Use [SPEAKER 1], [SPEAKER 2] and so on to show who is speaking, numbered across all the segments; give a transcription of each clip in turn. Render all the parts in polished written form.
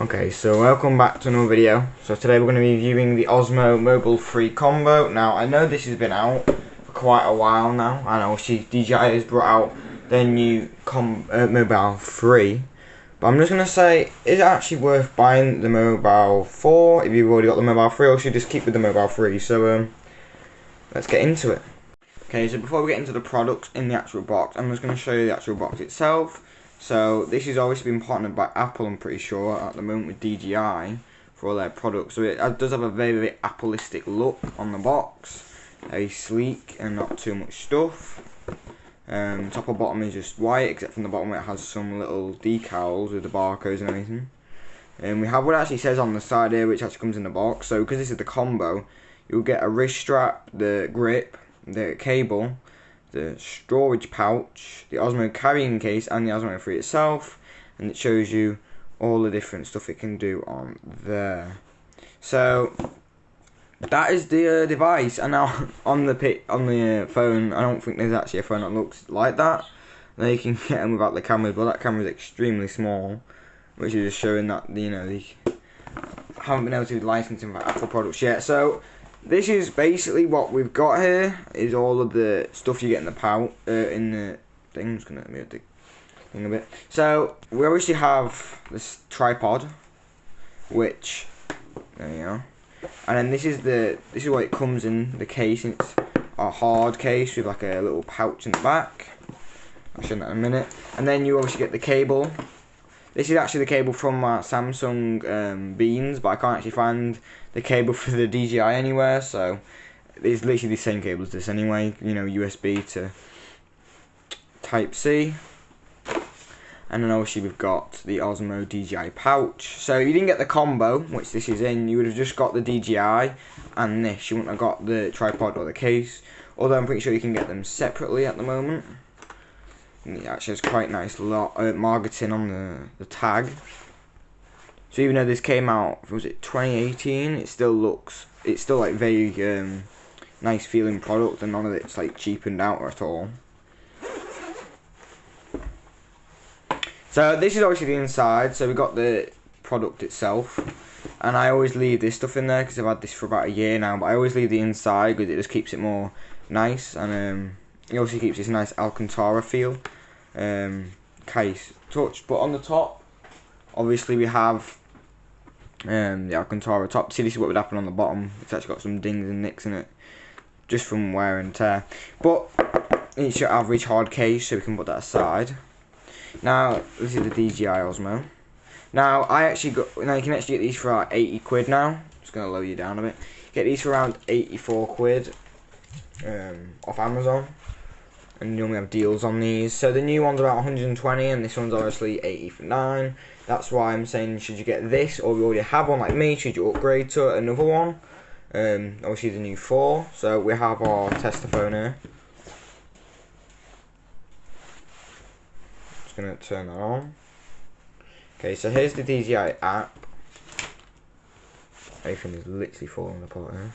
[SPEAKER 1] Okay, so welcome back to another video. So today we're going to be reviewing the Osmo Mobile 3 combo. Now I know this has been out for quite a while now. I know DJI has brought out their new Mobile 3. But I'm just going to say, is it actually worth buying the Mobile 4 if you've already got the Mobile 3, or should you just keep with the Mobile 3? So let's get into it. Okay, so before we get into the products in the actual box, I'm just going to show you the actual box itself. So this has always been partnered by Apple, I'm pretty sure, at the moment with DJI for all their products. So it does have a very, very Apple-istic look on the box. Very sleek and not too much stuff. Top and bottom is just white, except from the bottom where it has some little decals with the barcodes and everything. And we have what it actually says on the side here, which actually comes in the box. So because this is the combo, you'll get a wrist strap, the grip, the cable, the storage pouch, the Osmo carrying case, and the Osmo 3 itself, and it shows you all the different stuff it can do on there. So that is the device. And now on the phone, I don't think there's actually a phone that looks like that. Now you can get them without the camera, but that camera is extremely small, which is just showing that they haven't been able to license them for Apple products yet. So this is basically what we've got here, is all of the stuff you get in the pouch, in the thing. I'm just going to move the thing a bit. So, we obviously have this tripod, which, there you go. And then this is what it comes in, the case. It's a hard case with like a little pouch in the back. I'll show you that in a minute. And then you obviously get the cable. This is actually the cable from my Samsung Beans, but I can't actually find the cable for the DJI anywhere, so it's literally the same cable as this anyway, you know, USB to Type-C. And then obviously we've got the Osmo Dji Pouch. So if you didn't get the combo, which this is in, you would have just got the DJI and this. You wouldn't have got the tripod or the case, although I'm pretty sure you can get them separately at the moment. And it actually has quite nice marketing on the tag. So even though this came out, was it 2018? It's still like very nice feeling product, and none of it's like cheapened out at all. So this is obviously the inside. So we got the product itself, and I always leave this stuff in there because I've had this for about a year now. But I always leave the inside because it just keeps it more nice, and it also keeps this nice Alcantara feel. Case touch, but on the top, obviously we have the Alcantara top. See, this is what would happen on the bottom. It's actually got some dings and nicks in it, just from wear and tear. But it's your average hard case, so we can put that aside. Now this is the DJI Osmo. Now you can actually get these for about 80 quid now. Just gonna lower you down a bit. Get these for around 84 quid off Amazon. And you normally have deals on these. So the new one's about 120, and this one's obviously 89. That's why I'm saying, should you get this, or you already have one like me, should you upgrade to another one? Obviously the new 4. So we have our tester phone here. Just gonna turn that on. Okay, so here's the DJI app. Everything is literally falling apart here.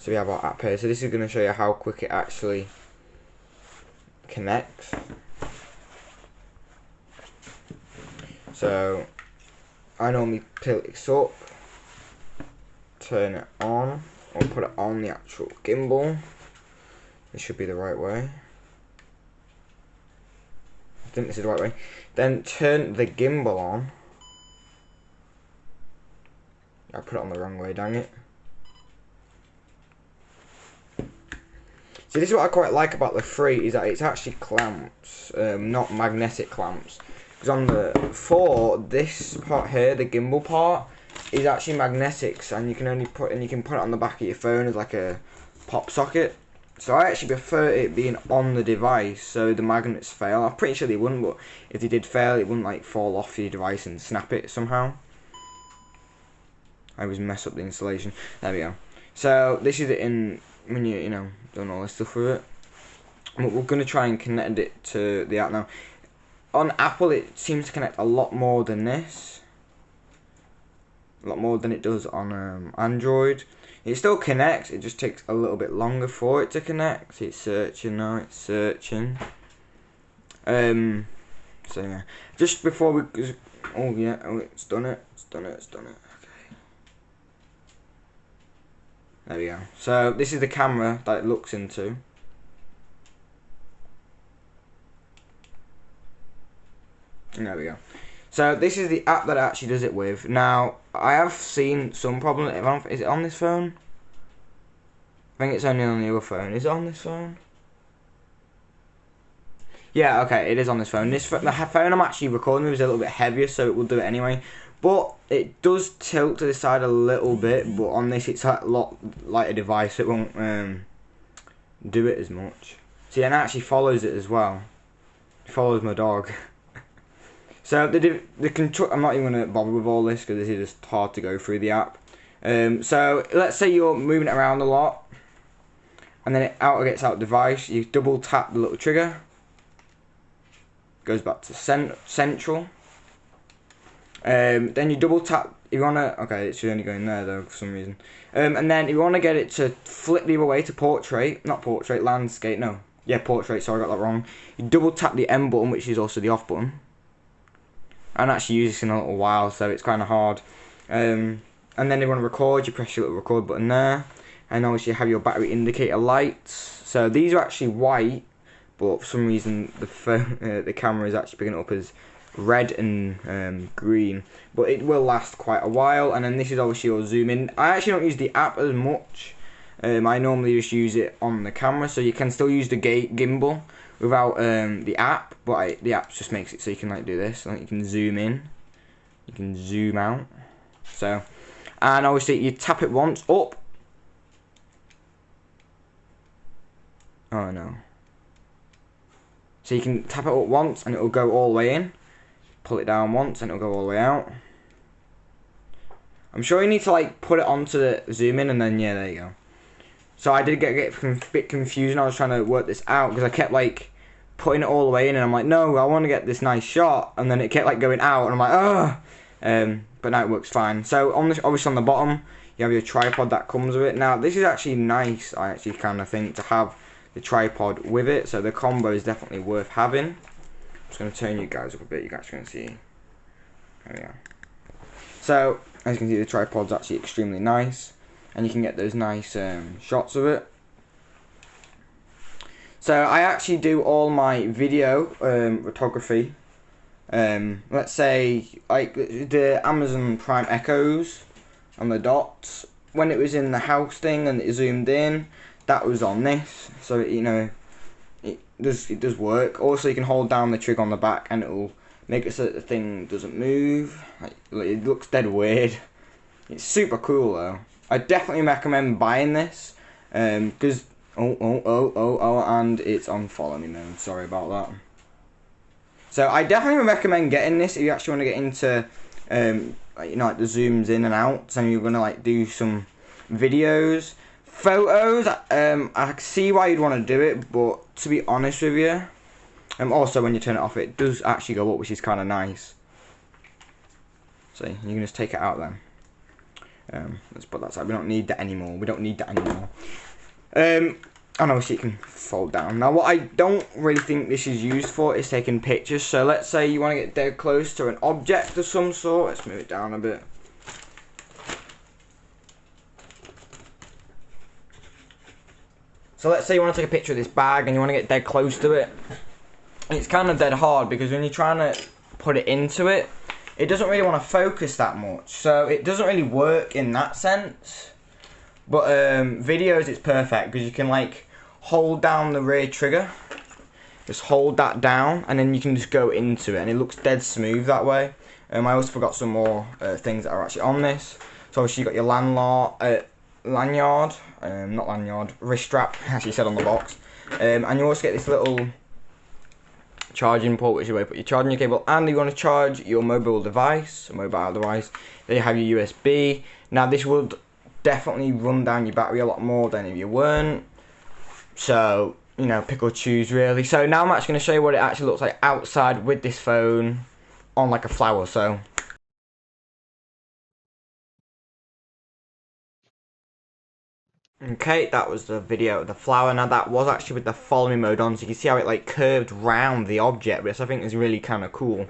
[SPEAKER 1] So we have our app here. So this is gonna show you how quick it actually connects. So I normally tilt this up, turn it on, or put it on the actual gimbal. This should be the right way. I think this is the right way. Then turn the gimbal on. I put it on the wrong way, dang it. So this is what I quite like about the 3, is that it's actually clamps, not magnetic clamps. Because on the 4, this part here, the gimbal part, is actually magnetics, and you can put it on the back of your phone as like a pop socket. So I actually prefer it being on the device, so the magnets fail. I'm pretty sure they wouldn't, but if they did fail, it wouldn't like fall off your device and snap it somehow. I always mess up the installation. There we go. So this is it in when you doing all this stuff with it. But we're gonna try and connect it to the app now. On Apple, it seems to connect a lot more than this. A lot more than it does on Android. It still connects, it just takes a little bit longer for it to connect. See, it's searching now, it's searching. So yeah, just before we Oh yeah, oh it's done it, it's done it, it's done it. Okay. There we go. So this is the camera that it looks into. And there we go. So this is the app that it actually does it with. Now I have seen some problem. Is it on this phone? I think it's only on the other phone. Is it on this phone? Yeah, okay, it is on this phone. The phone I'm actually recording with is a little bit heavier, so it will do it anyway. But it does tilt to the side a little bit, but on this it's a lot lighter device, so it won't do it as much. See, and it actually follows it as well. It follows my dog. So the control. I'm not even gonna bother with all this because this is just hard to go through the app. So let's say you're moving it around a lot, and then it gets out of device. You double tap the little trigger. Goes back to central. Then you double tap if you wanna. Okay, it should only go in there though for some reason. And then if you wanna get it to flip the other way to portrait, not portrait, landscape. No, yeah, portrait. Sorry, I got that wrong. You double tap the M button, which is also the off button. I haven't actually used this in a little while, so it's kind of hard. And then if you want to record, you press your little record button there, and obviously you have your battery indicator lights. So these are actually white, but for some reason the phone, the camera is actually picking it up as red and green. But it will last quite a while. And then this is obviously your zoom in. I actually don't use the app as much. I normally just use it on the camera, so you can still use the gimbal without the app, but the app just makes it so you can like do this. Like you can zoom in, you can zoom out. So, and obviously you tap it once up. Oh no. So you can tap it up once and it will go all the way in. Pull it down once and it will go all the way out. I'm sure you need to like put it onto the zoom in and then yeah, there you go. So I did get a bit confused. I was trying to work this out because I kept like putting it all the way in, and I'm like, no, I want to get this nice shot, and then it kept like going out, and I'm like, oh. But now it works fine. So on this, obviously on the bottom, you have your tripod that comes with it. Now this is actually nice. I actually kind of think to have the tripod with it. So the combo is definitely worth having. I'm just going to turn you guys up a bit. You guys can see. There we go. So as you can see, the tripod's actually extremely nice. And you can get those nice shots of it. So I actually do all my video photography. Let's say like the Amazon Prime Echoes and the dots. When it was in the house thing and it zoomed in, that was on this. So you know, it does work. Also, you can hold down the trigger on the back and it will make it so that the thing doesn't move. Like, it looks dead weird. It's super cool though. I definitely recommend buying this, because and it's on follow me mode. Sorry about that. So I definitely recommend getting this if you actually want to get into, you know, like the zooms in and out. So you're gonna like do some videos, photos. I see why you'd want to do it, but to be honest with you, also when you turn it off, it does actually go up, which is kind of nice. So you can just take it out then. Let's put that aside. We don't need that anymore. We don't need that anymore. And obviously it can fold down. Now what I don't really think this is used for is taking pictures. So let's say you want to get dead close to an object of some sort. Let's move it down a bit. So let's say you want to take a picture of this bag and you want to get dead close to it. And it's kind of dead hard because when you're trying to put it into it, it doesn't really want to focus that much, so it doesn't really work in that sense. But videos, it's perfect because you can like hold down the rear trigger, just hold that down, and then you can just go into it, and it looks dead smooth that way. I also forgot some more things that are actually on this. So obviously you got your wrist strap, as you said on the box, and you also get this little charging port, which is where you put your charging cable, and you want to charge your mobile device, then you have your USB. Now this would definitely run down your battery a lot more than if you weren't, so you know, pick or choose really. So now I'm actually going to show you what it actually looks like outside with this phone on like a flower. So okay, that was the video of the flower. Now that was actually with the follow me mode on, so you can see how it like curved round the object, which I think is really kind of cool.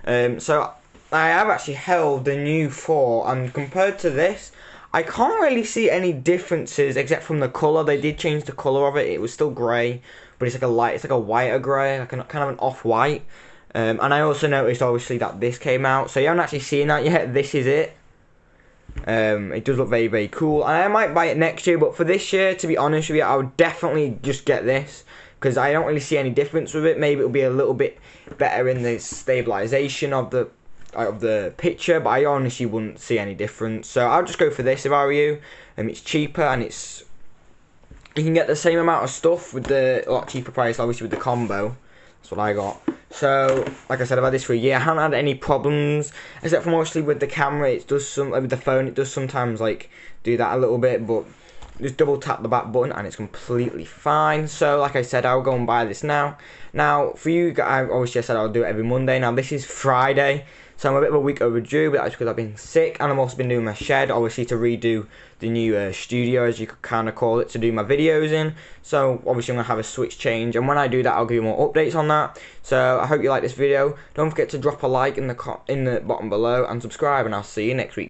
[SPEAKER 1] So I have actually held the new 4, and compared to this, I can't really see any differences except from the colour. They did change the colour of it. It was still grey, but it's like a whiter grey, like kind of an off-white. And I also noticed, obviously, that this came out. So you haven't actually seen that yet. This is it. It does look very, very cool. And I might buy it next year, but for this year, to be honest with you, I would definitely just get this, because I don't really see any difference with it. Maybe it'll be a little bit better in the stabilization of the picture, but I honestly wouldn't see any difference. So I'll just go for this if I were you. It's cheaper, and you can get the same amount of stuff with a lot cheaper price, obviously, with the combo. That's what I got. So, like I said, I've had this for a year. I haven't had any problems, except for mostly with the camera. It does with the phone, it does sometimes like do that a little bit, but just double tap the back button and it's completely fine. So, like I said, I'll go and buy this now. Now, for you guys, obviously I said I'll do it every Monday. Now, this is Friday, so I'm a bit of a week overdue, but that's because I've been sick, and I've also been doing my shed, obviously, to redo the new studio, as you could kind of call it, to do my videos in. So, obviously, I'm going to have a switch change, and when I do that, I'll give you more updates on that. So, I hope you like this video. Don't forget to drop a like in the bottom below, and subscribe, and I'll see you next week.